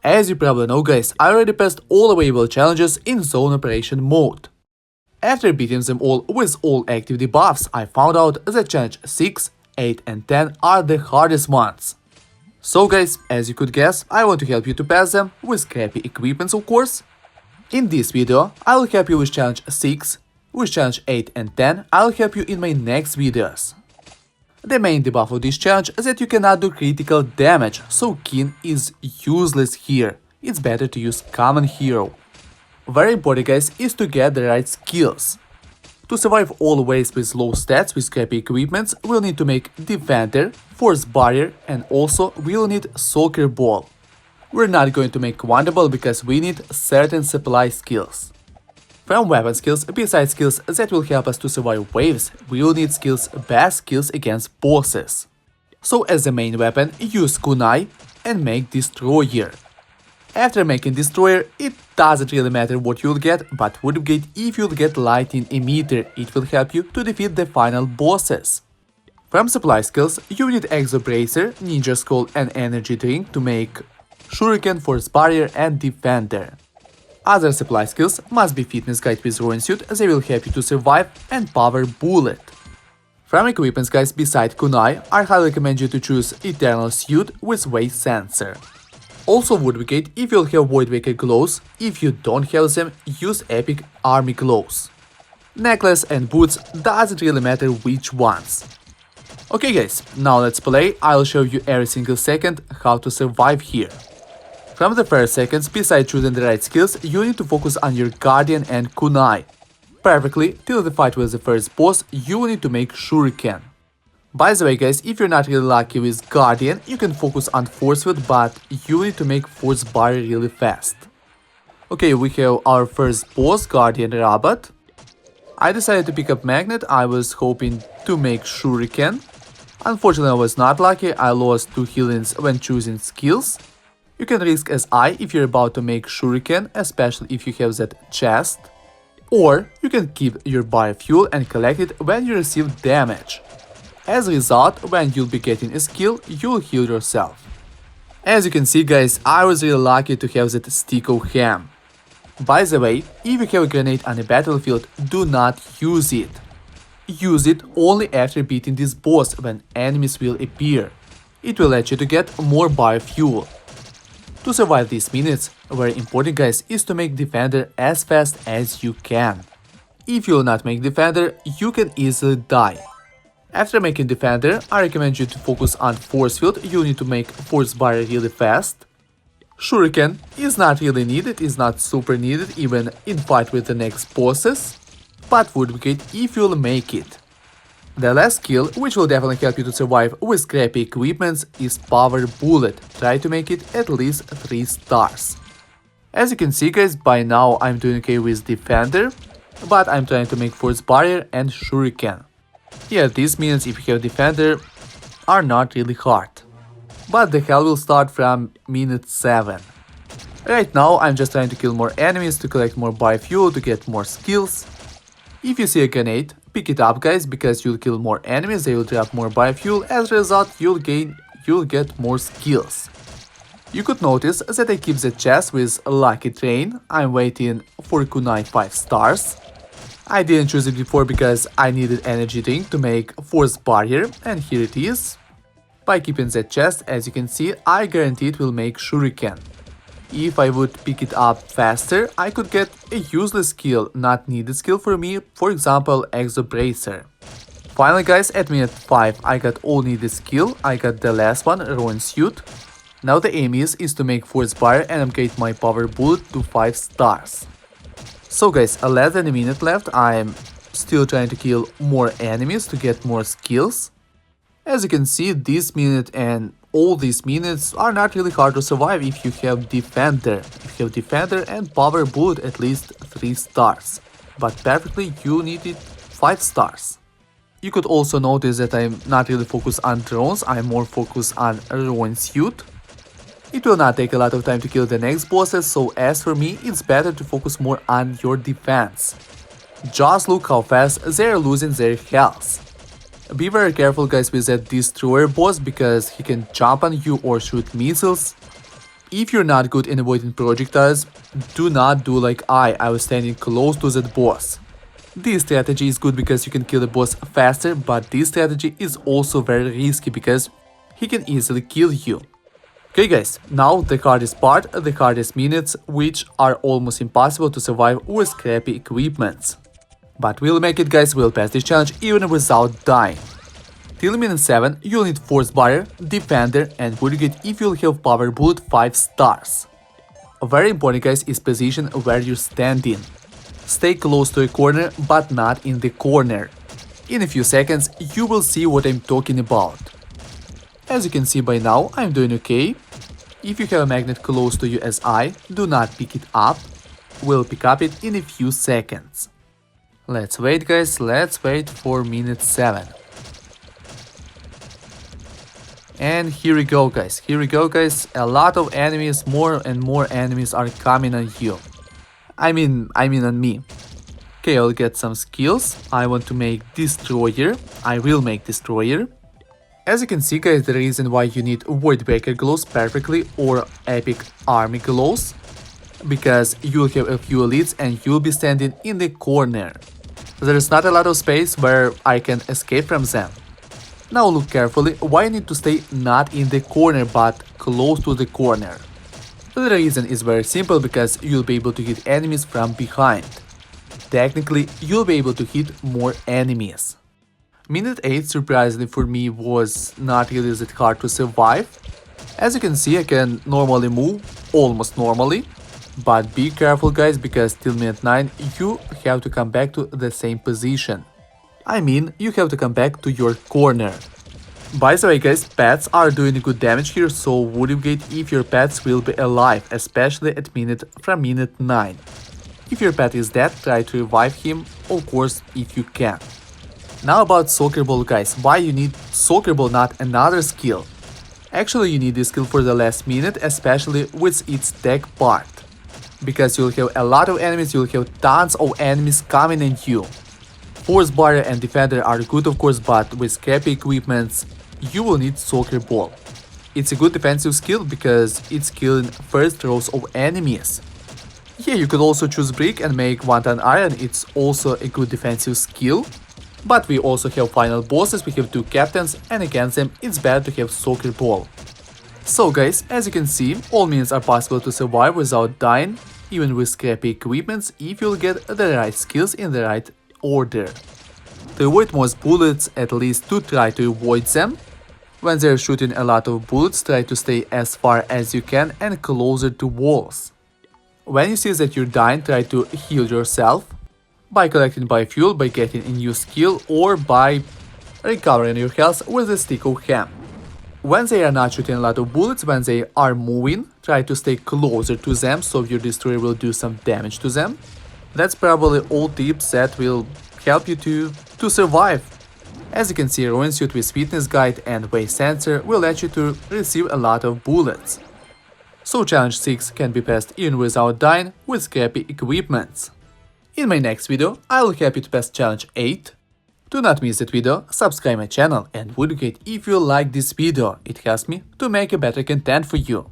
As you probably know guys, I already passed all available challenges in zone operation mode. After beating them all with all active debuffs, I found out that challenge 6, 8 and 10 are the hardest ones. So guys, as you could guess, I want to help you to pass them with crappy equipments of course. In this video, I will help you with challenge 6, with challenge 8 and 10 I'll help you in my next videos. The main debuff of this challenge is that you cannot do critical damage, so Kin is useless here. It's better to use common hero. Very important guys is to get the right skills. To survive all waves with low stats with crappy equipments, we'll need to make Defender, Force Barrier and also we'll need Soccer Ball. We're not going to make Wonder Ball because we need certain supply skills. From weapon skills, besides skills that will help us to survive waves, we will need best skills against bosses. So as the main weapon, use Kunai and make Destroyer. After making Destroyer, it doesn't really matter what you'll get, but would get if you'll get Lightning Emitter, it will help you to defeat the final bosses. From supply skills, you need Exo Bracer, Ninja Skull and Energy Drink to make Shuriken, Force Barrier and Defender. Other supply skills must be Fitness Guide with Ruin Suit, they will help you to survive, and Power Bullet. From equipments guys beside Kunai, I highly recommend you to choose Eternal Suit with Weight Sensor. Also would indicate if you'll have Void Waker glows, if you don't have them, use Epic Army glows. Necklace and boots doesn't really matter which ones. Okay guys, now let's play, I'll show you every single second how to survive here. From the first seconds, besides choosing the right skills, you need to focus on your Guardian and Kunai. Perfectly, till the fight with the first boss, you will need to make Shuriken. By the way guys, if you're not really lucky with Guardian, you can focus on Force Field, but you need to make Force Barrier really fast. Okay, we have our first boss, Guardian Robot. I decided to pick up Magnet, I was hoping to make Shuriken. Unfortunately, I was not lucky, I lost 2 healings when choosing skills. You can risk SI if you're about to make Shuriken, especially if you have that chest. Or you can keep your biofuel and collect it when you receive damage. As a result, when you'll be getting a skill, you'll heal yourself. As you can see guys, I was really lucky to have that stick of ham. By the way, if you have a grenade on a battlefield, do not use it. Use it only after beating this boss when enemies will appear. It will let you to get more biofuel. To survive these minutes, very important guys is to make Defender as fast as you can. If you will not make Defender, you can easily die. After making Defender, I recommend you to focus on Force Field, you need to make Force Barrier really fast. Shuriken is not really needed, is not super needed even in fight with the next bosses, but would be great if you'll make it. The last skill, which will definitely help you to survive with crappy equipments, is Power Bullet. Try to make it at least 3 stars. As you can see guys, by now I'm doing okay with Defender, but I'm trying to make Force Barrier and Shuriken. Yeah, these minions if you have Defender are not really hard. But the hell will start from minute 7. Right now I'm just trying to kill more enemies to collect more biofuel to get more skills. If you see a grenade, pick it up guys, because you'll kill more enemies, they will drop more biofuel, as a result you'll get more skills. You could notice that I keep the chest with Lucky Train, I'm waiting for Kunai 5 stars. I didn't choose it before because I needed energy drink to make Force Barrier, and here it is. By keeping that chest, as you can see, I guarantee it will make Shuriken. If I would pick it up faster, I could get a useless skill, not needed skill for me, for example Exo Bracer. Finally guys, at minute 5 I got all needed skill, I got the last one, Ruin Suit. Now the aim is to make Force Barrier and upgrade my Power Bullet to 5 stars. So guys, less than a minute left, I'm still trying to kill more enemies to get more skills. As you can see, this minute and all these minutes are not really hard to survive if you have Defender. If you have Defender and Power Bullet at least 3 stars. But perfectly you needed 5 stars. You could also notice that I'm not really focused on drones, I'm more focused on Ruin Suit. It will not take a lot of time to kill the next bosses, so as for me, it's better to focus more on your defense. Just look how fast they're losing their health. Be very careful guys with that Destroyer boss, because he can jump on you or shoot missiles. If you're not good in avoiding projectiles, do not do like I was standing close to that boss. This strategy is good because you can kill the boss faster, but this strategy is also very risky because he can easily kill you. Okay guys, now the hardest part, the hardest minutes, which are almost impossible to survive with crappy equipments. But we'll make it guys, we'll pass this challenge even without dying. Till minute 7, you'll need Force Barrier, Defender and Woodgate if you'll have Power Bullet 5 stars. Very important guys is position where you're standing. Stay close to a corner but not in the corner. In a few seconds you will see what I'm talking about. As you can see by now, I'm doing okay. If you have a magnet close to you as I, do not pick it up. We'll pick up it in a few seconds. Let's wait guys, let's wait for minute 7. And here we go guys, a lot of enemies, more and more enemies are coming on you. I mean on me. Okay, I'll get some skills. I want to make Destroyer, I will make Destroyer. As you can see guys, the reason why you need Voidbreaker gloves perfectly or Epic Army gloves, because you'll have a few elites and you'll be standing in the corner. There is not a lot of space where I can escape from them. Now look carefully why you need to stay not in the corner but close to the corner. The reason is very simple, because you'll be able to hit enemies from behind. Technically, you'll be able to hit more enemies. Minute 8 surprisingly for me was not really that hard to survive. As you can see, I can normally move, almost normally. But be careful guys, because till minute 9 you have to come back to the same position. I mean, you have to come back to your corner. By the way guys, pets are doing good damage here, so Woodgate if your pets will be alive, especially at from minute 9. If your pet is dead, try to revive him, of course, if you can. Now about Soccer Ball guys, why you need Soccer Ball, not another skill? Actually you need this skill for the last minute, especially with its tech part. Because you'll have a lot of enemies, you'll have tons of enemies coming at you. Force Barrier and Defender are good of course, but with crappy equipments you will need Soccer Ball. It's a good defensive skill because it's killing first rows of enemies. Yeah, you could also choose Brick and make 1-ton Iron, it's also a good defensive skill. But we also have final bosses, we have 2 captains, and against them it's better to have Soccer Ball. So guys, as you can see, all minions are possible to survive without dying, even with crappy equipments, if you'll get the right skills in the right order. To avoid most bullets, at least to try to avoid them. When they're shooting a lot of bullets, try to stay as far as you can and closer to walls. When you see that you're dying, try to heal yourself by collecting biofuel, by getting a new skill, or by recovering your health with a stick of ham. When they are not shooting a lot of bullets, when they are moving, try to stay closer to them so your destroyer will do some damage to them. That's probably all tips that will help you to survive. As you can see, Ruin Suit with Fitness Guide and Waist Sensor will let you to receive a lot of bullets. So challenge 6 can be passed even without dying with crappy equipments. In my next video, I will help you to pass challenge 8. Do not miss that video, subscribe my channel and Woodgate if you like this video, it helps me to make a better content for you.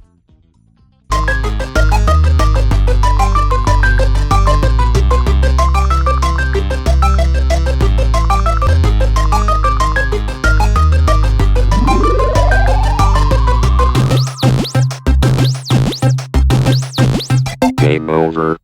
Game over.